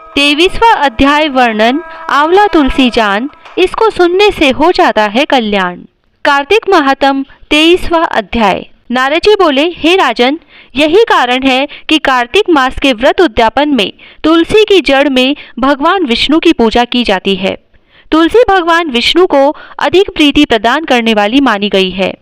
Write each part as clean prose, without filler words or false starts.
23वां अध्याय वर्णन आंवला तुलसी जान, इसको सुनने से हो जाता है कल्याण। कार्तिक महात्म 23वां अध्याय। नारद जी बोले, हे राजन, यही कारण है कि कार्तिक मास के व्रत उद्यापन में तुलसी की जड़ में भगवान विष्णु की पूजा की जाती है। तुलसी भगवान विष्णु को अधिक प्रीति प्रदान करने वाली मानी गई है।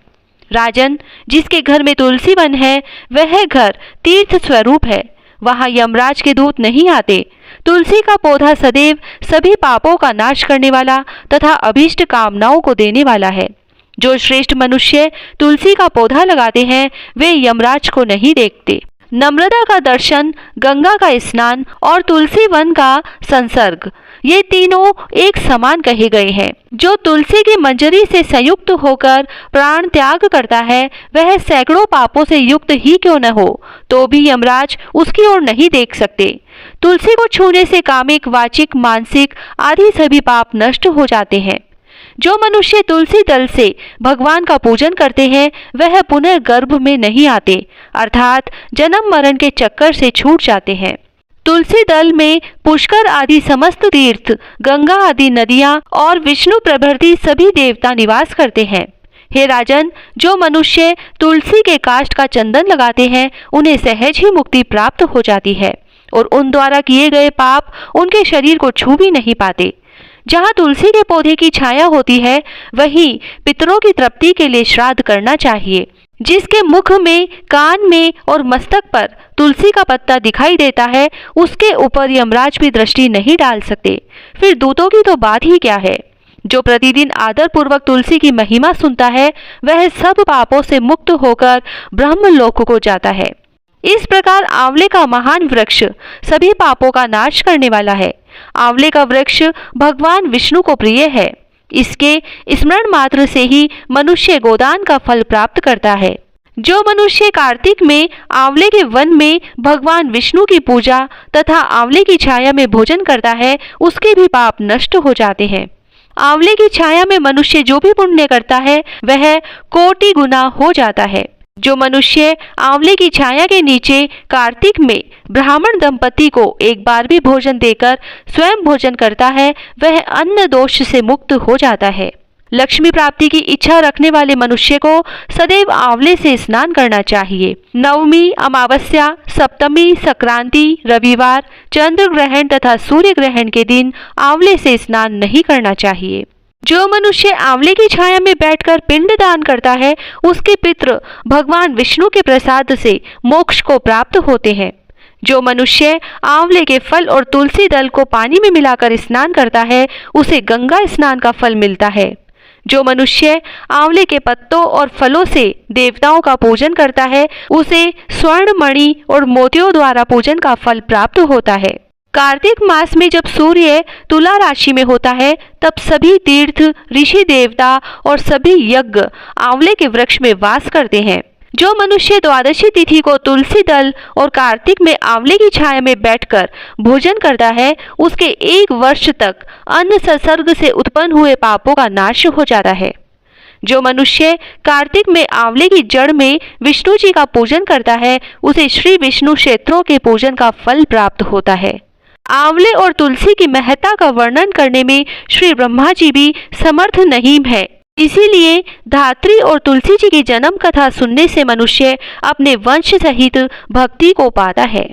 राजन, जिसके घर में तुलसी वन है वह घर तीर्थ स्वरूप है, वहाँ यमराज के दूत नहीं आते। तुलसी का पौधा सदैव सभी पापों का नाश करने वाला तथा अभीष्ट कामनाओं को देने वाला है। जो श्रेष्ठ मनुष्य तुलसी का पौधा लगाते हैं वे यमराज को नहीं देखते। नम्रता का दर्शन, गंगा का स्नान और तुलसी वन का संसर्ग, ये तीनों एक समान कहे गए हैं। जो तुलसी की मंजरी से संयुक्त होकर प्राण त्याग करता है वह सैकड़ों पापों से युक्त ही क्यों न हो तो भी यमराज उसकी ओर नहीं देख सकते। तुलसी को छूने से कामिक, वाचिक, मानसिक आदि सभी पाप नष्ट हो जाते हैं। जो मनुष्य तुलसी दल से भगवान का पूजन करते हैं वह पुनः गर्भ में नहीं आते, अर्थात जन्म मरण के चक्कर से छूट जाते हैं। तुलसी दल में पुष्कर आदि समस्त तीर्थ, गंगा आदि नदियां और विष्णु प्रभृति सभी देवता निवास करते हैं। हे राजन, जो मनुष्य तुलसी के काष्ठ का चंदन लगाते हैं उन्हें सहज ही मुक्ति प्राप्त हो जाती है और उन द्वारा किए गए पाप उनके शरीर को छू भी नहीं पाते। जहाँ तुलसी के पौधे की छाया होती है वहीं पितरों की तृप्ति के लिए श्राद्ध करना चाहिए। जिसके मुख में, कान में और मस्तक पर तुलसी का पत्ता दिखाई देता है उसके ऊपर यमराज भी दृष्टि नहीं डाल सकते, फिर दूतों की तो बात ही क्या है। जो प्रतिदिन आदर पूर्वक तुलसी की महिमा सुनता है वह सब पापों से मुक्त होकर ब्रह्मलोक को जाता है। इस प्रकार आंवले का महान वृक्ष सभी पापों का नाश करने वाला है। आंवले का वृक्ष भगवान विष्णु को प्रिय है। इसके स्मरण मात्र से ही मनुष्य गोदान का फल प्राप्त करता है। जो मनुष्य कार्तिक में आंवले के वन में भगवान विष्णु की पूजा तथा आंवले की छाया में भोजन करता है उसके भी पाप नष्ट हो जाते हैं। आंवले की छाया में मनुष्य जो भी पुण्य करता है वह कोटि गुना हो जाता है। जो मनुष्य आंवले की छाया के नीचे कार्तिक में ब्राह्मण दंपति को एक बार भी भोजन देकर स्वयं भोजन करता है वह अन्न दोष से मुक्त हो जाता है। लक्ष्मी प्राप्ति की इच्छा रखने वाले मनुष्य को सदैव आंवले से स्नान करना चाहिए। नवमी, अमावस्या, सप्तमी, संक्रांति, रविवार, चंद्र ग्रहण तथा सूर्य ग्रहण के दिन आंवले से स्नान नहीं करना चाहिए। जो मनुष्य आंवले की छाया में बैठकर पिंड दान करता है उसके पितृ भगवान विष्णु के प्रसाद से मोक्ष को प्राप्त होते हैं। जो मनुष्य आंवले के फल और तुलसी दल को पानी में मिलाकर स्नान करता है उसे गंगा स्नान का फल मिलता है। जो मनुष्य आंवले के पत्तों और फलों से देवताओं का पूजन करता है उसे स्वर्ण, मणि और मोतियों द्वारा पूजन का फल प्राप्त होता है। कार्तिक मास में जब सूर्य तुला राशि में होता है तब सभी तीर्थ, ऋषि, देवता और सभी यज्ञ आंवले के वृक्ष में वास करते हैं। जो मनुष्य द्वादशी तिथि को तुलसी दल और कार्तिक में आंवले की छाया में बैठकर भोजन करता है उसके 1 वर्ष तक अन्न संसर्ग से उत्पन्न हुए पापों का नाश हो जाता है। जो मनुष्य कार्तिक में आंवले की जड़ में विष्णु जी का पूजन करता है उसे श्री विष्णु क्षेत्रों के पूजन का फल प्राप्त होता है। आंवले और तुलसी की महत्ता का वर्णन करने में श्री ब्रह्मा जी भी समर्थ नहीं है, इसीलिए धात्री और तुलसी जी की जन्म कथा सुनने से मनुष्य अपने वंश सहित भक्ति को पाता है।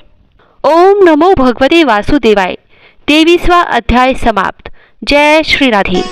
ओम नमो भगवते वासुदेवाय। 23वां अध्याय समाप्त। जय श्री राधे।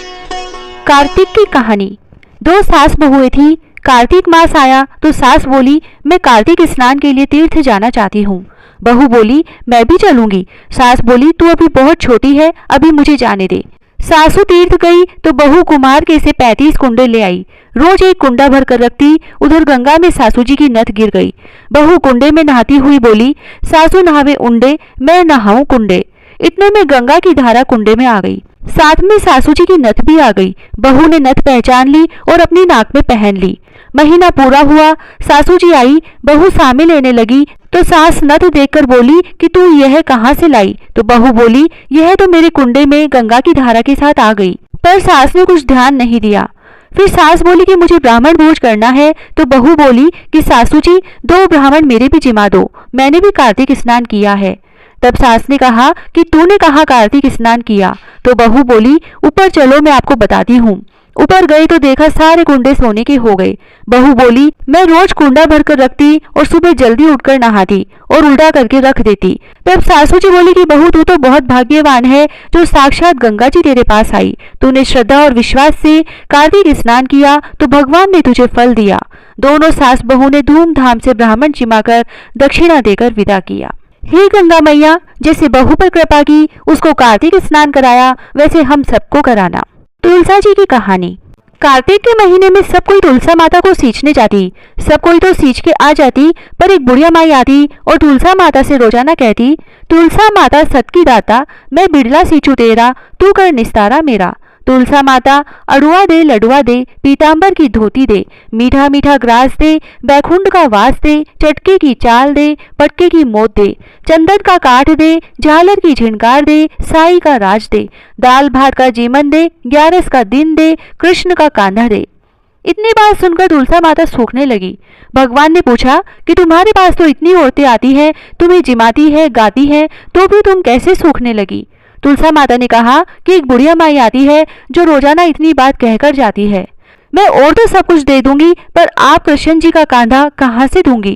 कार्तिक की कहानी। 2 सास बहुएं थी। कार्तिक मास आया तो सास बोली, मैं कार्तिक स्नान के लिए तीर्थ जाना चाहती हूँ। बहू बोली, मैं भी चलूंगी। सास बोली, तू अभी बहुत छोटी है, अभी मुझे जाने दे। सासू तीर्थ गई तो बहू कुमार के से 35 कुंडे ले आई। रोज एक कुंडा भर कर रखती। उधर गंगा में सासू जी की नथ गिर गई। बहू कुंडे में नहाती हुई बोली, सासू नहावे उंडे, मैं नहाऊं कुंडे। इतने में गंगा की धारा कुंडे में आ गई। साथ में सासू जी की नथ भी आ गई। बहू ने नथ पहचान ली और अपनी नाक में पहन ली। महीना पूरा हुआ, सासू जी आई, बहू सामे लेने लगी तो सास नथ देखकर बोली कि तू यह कहाँ से लाई? तो बहू बोली, यह तो मेरे कुंडे में गंगा की धारा के साथ आ गई। पर सास ने कुछ ध्यान नहीं दिया। फिर सास बोली कि मुझे ब्राह्मण भोज करना है। तो बहू बोली कि सासू जी 2 ब्राह्मण मेरे भी जिमा दो, मैंने भी कार्तिक स्नान किया है। तब सास ने कहा कि तूने कहाँ कार्तिक स्नान किया? तो बहू बोली, ऊपर चलो मैं आपको बताती हूँ। ऊपर गए तो देखा सारे कुंडे सोने के हो गए। बहू बोली, मैं रोज कुंडा भरकर रखती और सुबह जल्दी उठकर नहाती और उल्टा करके रख देती। तब सासू जी बोली कि बहू तू तो बहुत भाग्यवान है जो साक्षात गंगा जी तेरे पास आई। तूने श्रद्धा और विश्वास से कार्तिक स्नान किया तो भगवान ने तुझे फल दिया। दोनों सास बहू ने धूमधाम से ब्राह्मण जिमाकर दक्षिणा देकर विदा किया। हे गंगा मैया, जैसे बहू पर कृपा की उसको कार्तिक स्नान कराया वैसे हम सबको कराना। तुलसा जी की कहानी। कार्तिक के महीने में सब कोई तुलसा माता को सींचने जाती। सब कोई तो सींच के आ जाती, पर एक बुढ़िया माई आती और तुलसा माता से रोजाना कहती, तुलसा माता सत की दाता, मैं बिड़ला सींचू तेरा, तू कर निस्तारा मेरा। तुलसा माता अड़ुआ दे लडुआ दे, पीतांबर की धोती दे, मीठा मीठा ग्रास दे, बैकुंठ का वास दे, चटके की चाल दे, पटके की मोत दे, चंदन का काठ दे, झालर की झिनकार दे, साई का राज दे, दाल भात का जीवन दे, 11 का दिन दे, कृष्ण का कांधा दे। इतनी बात सुनकर तुलसा माता सूखने लगी। भगवान ने पूछा कि तुम्हारे पास तो इतनी औरतें आती हैं, तुम्हें जिमाती है, गाती है, तो भी तुम कैसे सूखने लगी? तुलसा माता ने कहा कि एक बुढ़िया माई आती है जो रोजाना इतनी बात कहकर जाती है। मैं और तो सब कुछ दे दूंगी, पर आप कृष्ण जी का कांधा कहाँ से दूंगी?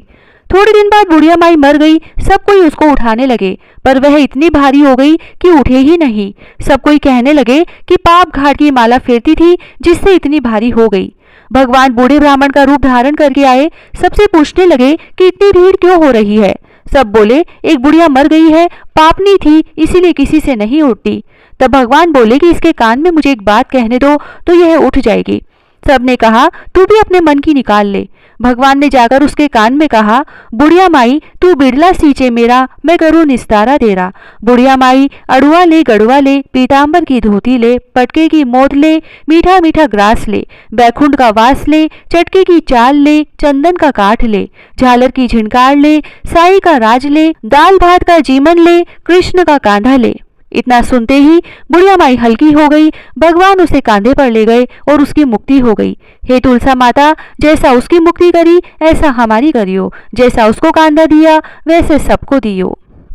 थोड़े दिन बाद बुढ़िया माई मर गई। सब कोई उसको उठाने लगे, पर वह इतनी भारी हो गई कि उठे ही नहीं। सब कोई कहने लगे कि पाप घाट की माला फेरती थी जिससे इतनी भारी हो गई। भगवान बूढ़े ब्राह्मण का रूप धारण करके आए। सबसे पूछने लगे कि इतनी भीड़ क्यों हो रही है? सब बोले, एक बुढ़िया मर गई है, पापनी थी इसीलिए किसी से नहीं उठती। तब भगवान बोले कि इसके कान में मुझे एक बात कहने दो तो यह उठ जाएगी। सबने कहा, तू भी अपने मन की निकाल ले। भगवान ने जाकर उसके कान में कहा, बुढ़िया माई तू बिड़ला सींचे मेरा, मैं करूँ निस्तारा तेरा। बुढ़िया माई अड़ुआ ले गड़ुआ ले, पीतांबर की धोती ले, पटके की मोद ले, मीठा मीठा ग्रास ले, बैकुंठ का वास ले, चटके की चाल ले, चंदन का काठ ले, झालर की झिनकार ले, साई का राज ले, दाल भात का जीवन ले, कृष्ण का कांधा ले। इतना सुनते ही बुढ़िया माई हल्की हो गई। भगवान उसे कांधे पर ले गए और उसकी मुक्ति हो गई। हे तुलसा माता, जैसा उसकी मुक्ति करी ऐसा हमारी करियो, जैसा उसको कांधा दिया वैसे सबको दियो।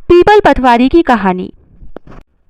पीपल पटवारी की कहानी।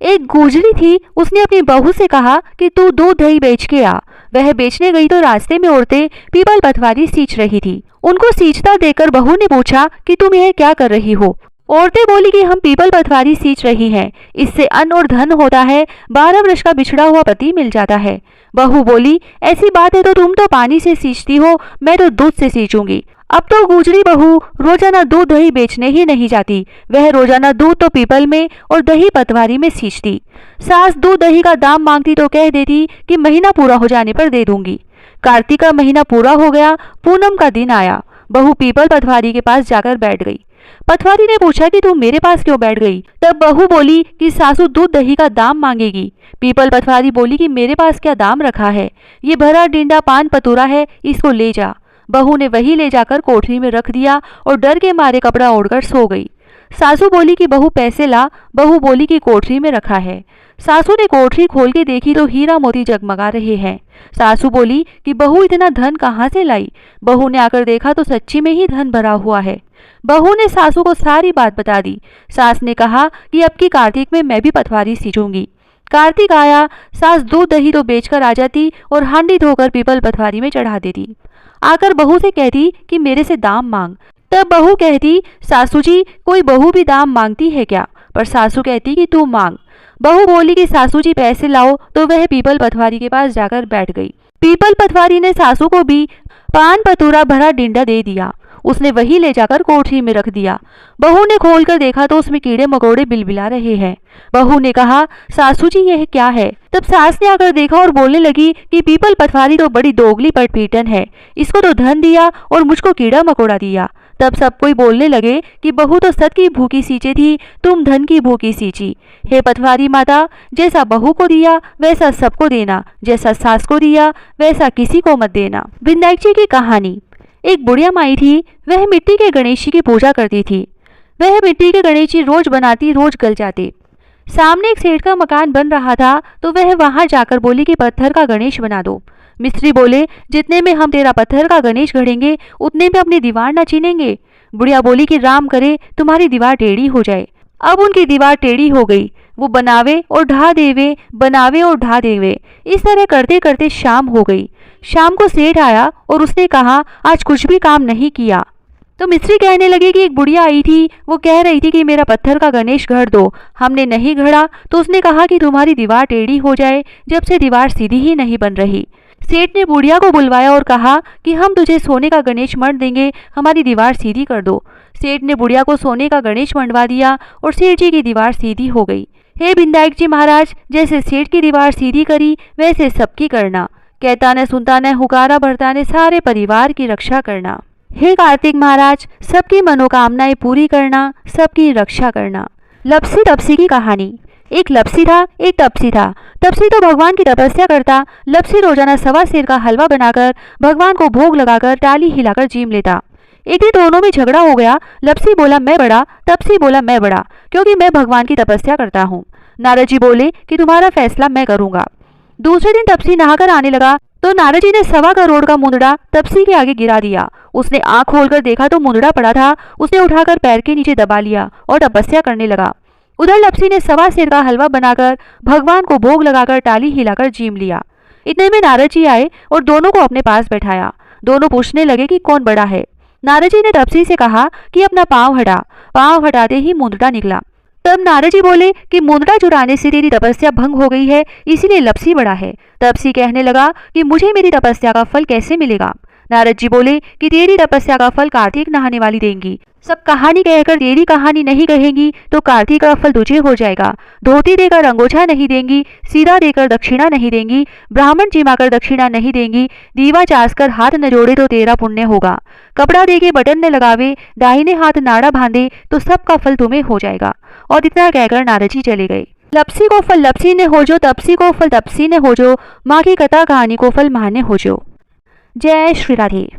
एक गुजरी थी, उसने अपनी बहू से कहा कि तू दूध दही बेच के आ। वह बेचने गई तो रास्ते में औरतें पीपल पटवारी सींच रही थी। उनको सींचता देखकर बहू ने पूछा कि तुम यह क्या कर रही हो? औरतें बोली कि हम पीपल पटवारी सींच रही हैं, इससे अन्न और धन होता है, 12 वर्ष का बिछड़ा हुआ पति मिल जाता है। बहू बोली, ऐसी बात है तो तुम तो पानी से सींचती हो, मैं तो दूध से सींचूंगी। अब तो गुजरी बहू रोजाना दूध दही बेचने ही नहीं जाती, वह रोजाना दूध तो पीपल में और दही पटवारी में सींचती। सास दूध दही का दाम मांगती तो कह देती कि महीना पूरा हो जाने पर दे दूंगी। कार्तिक का महीना पूरा हो गया, पूनम का दिन आया। बहू पीपल पटवारी के पास जाकर बैठ गई। पटवारी ने पूछा कि तुम मेरे पास क्यों बैठ गई? तब बहू बोली कि सासू दूध दही का दाम मांगेगी। पीपल पटवारी बोली कि मेरे पास क्या दाम रखा है, ये भरा डिंडा पान पतूरा है, इसको ले जा। बहू ने वही ले जाकर कोठरी में रख दिया और डर के मारे कपड़ा ओढ़कर सो गई। सासू बोली कि बहू पैसे ला। बहू बोली कि कोठरी में रखा है। सासू ने कोठरी खोल के देखी तो हीरा मोती जगमगा रहे हैं। सासू बोली कि बहू इतना धन कहाँ से लाई? बहू ने आकर देखा तो सच्ची में ही धन भरा हुआ है। बहू ने सासू को सारी बात बता दी। सास ने कहा कि अब की कार्तिक में मैं भी पटवारी सींचूंगी। कार्तिक आया, सास दूध दही तो बेचकर आ जाती और हांडी धोकर पीपल पटवारी में चढ़ा देती। आकर बहू से कहती कि मेरे से दाम मांग। तब बहू कहती, सासू जी कोई बहू भी दाम मांगती है क्या? पर सासू कहती कि तू मांग। बहू बोली कि सासू जी पैसे लाओ, तो वह पीपल पटवारी के पास जाकर बैठ गई। पीपल पटवारी ने सासू को भी पान पतूरा भरा डिंडा दे दिया। उसने वही ले जाकर कोठरी में रख दिया। बहू ने खोलकर देखा तो उसमें कीड़े मकोड़े बिलबिला रहे हैं। बहू ने कहा, सासू जी यह क्या है? तब सास ने आकर देखा और बोलने लगी कि पीपल पटवारी तो बड़ी दोगली पटपीटन है, इसको तो धन दिया और मुझको कीड़ा मकोड़ा दिया। तब सब कोई बोलने लगे कि बहू तो सत की भूखी सींचे थी, तुम धन की भूखी सींची। हे पटवारी माता, जैसा बहू को दिया वैसा सबको देना, जैसा सास को दिया वैसा किसी को मत देना। विनायक जी की कहानी। एक बुढ़िया माई थी, वह मिट्टी के गणेश जी की पूजा करती थी। वह मिट्टी के गणेश जी रोज बनाती, रोज गल जाते। सामने एक सेठ का मकान बन रहा था तो वह वहां जाकर बोली कि पत्थर का गणेश बना दो। मिस्त्री बोले, जितने में हम तेरा पत्थर का गणेश गढ़ेंगे उतने में अपनी दीवार न चीनेंगे। बुढ़िया बोली कि राम करे तुम्हारी दीवार टेढ़ी हो जाए। अब उनकी दीवार टेढ़ी हो गई। वो बनावे और ढा देवे, बनावे और ढा देवे, इस तरह करते करते शाम हो गई। शाम को सेठ आया और उसने कहा, आज कुछ भी काम नहीं किया। तो मिस्त्री कहने लगे कि एक बुढ़िया आई थी, वो कह रही थी कि मेरा पत्थर का गणेश गढ़ दो। हमने नहीं गढ़ा तो उसने कहा कि तुम्हारी दीवार टेढ़ी हो जाए, जब से दीवार सीधी ही नहीं बन रही। सेठ ने बुढ़िया को बुलवाया और कहा कि हम तुझे सोने का गणेश मढ़ देंगे, हमारी दीवार सीधी कर दो। सेठ ने बुढ़िया को सोने का गणेश मंडवा दिया और सेठ जी की दीवार सीधी हो गई। हे विनायक जी महाराज, जैसे सेठ की दीवार सीधी करी वैसे सबकी करना। कहता न सुनता न हुकारा भरता ने सारे परिवार की रक्षा करना। हे कार्तिक महाराज, सबकी मनोकामनाएं पूरी करना, सबकी रक्षा करना। लपसी तपसी की कहानी। एक लपसी था, एक तपसी था। तपसी तो भगवान की तपस्या करता। लपसी रोजाना 1.25 सेर का हलवा बनाकर भगवान को भोग लगाकर टाली हिलाकर जीम लेता। एक दिन दोनों में झगड़ा हो गया। लपसी बोला मैं बड़ा, तपसी बोला मैं बड़ा, क्योंकि मैं भगवान की तपस्या करता हूँ। नारद जी बोले कि तुम्हारा फैसला मैं करूंगा। दूसरे दिन तपसी नहाकर आने लगा तो नारद जी ने 1.25 करोड़ का मुंदड़ा तपसी के आगे गिरा दिया। उसने आंख खोलकर देखा तो मुंदड़ा पड़ा था। उसने उठाकर पैर के नीचे दबा लिया और तपस्या करने लगा। उधर लपसी ने 1.25 सेर का हलवा बनाकर भगवान को भोग लगाकर टाली हिलाकर जीम लिया। इतने में नारद जी आए और दोनों को अपने पास बैठाया। दोनों पूछने लगे कि कौन बड़ा है। नारद जी ने तपसी से कहा कि अपना पांव हटा। पांव हटाते ही मुंदड़ा निकला। तब नारद जी बोले कि मुंदड़ा चुराने से तेरी तपस्या भंग हो गई है, इसीलिए लपसी बड़ा है। तपसी कहने लगा कि मुझे मेरी तपस्या का फल कैसे मिलेगा। नारद जी बोले कि तेरी तपस्या का फल कार्तिक नहाने वाली देंगी। सब कहानी कहकर तेरी कहानी नहीं कहेंगी तो कार्तिक का फल तुझे हो जाएगा। धोती देकर अंगोछा नहीं देंगी, सीधा देकर दक्षिणा नहीं देंगी, ब्राह्मण जिमाकर दक्षिणा नहीं देंगी, दीवा चास कर हाथ न जोड़े तो तेरा पुण्य होगा। कपड़ा देके बटन न लगावे, दाहिने हाथ नाड़ा बांधे तो सबका फल तुम्हें हो जाएगा। और इतना कहकर नारद जी चले गए। लपसी को फल लपसी ने हो जो, तपसी को फल तपसी ने हो जो, माँ की कथा कहानी को फल माँ ने हो जो। जय श्री राधे।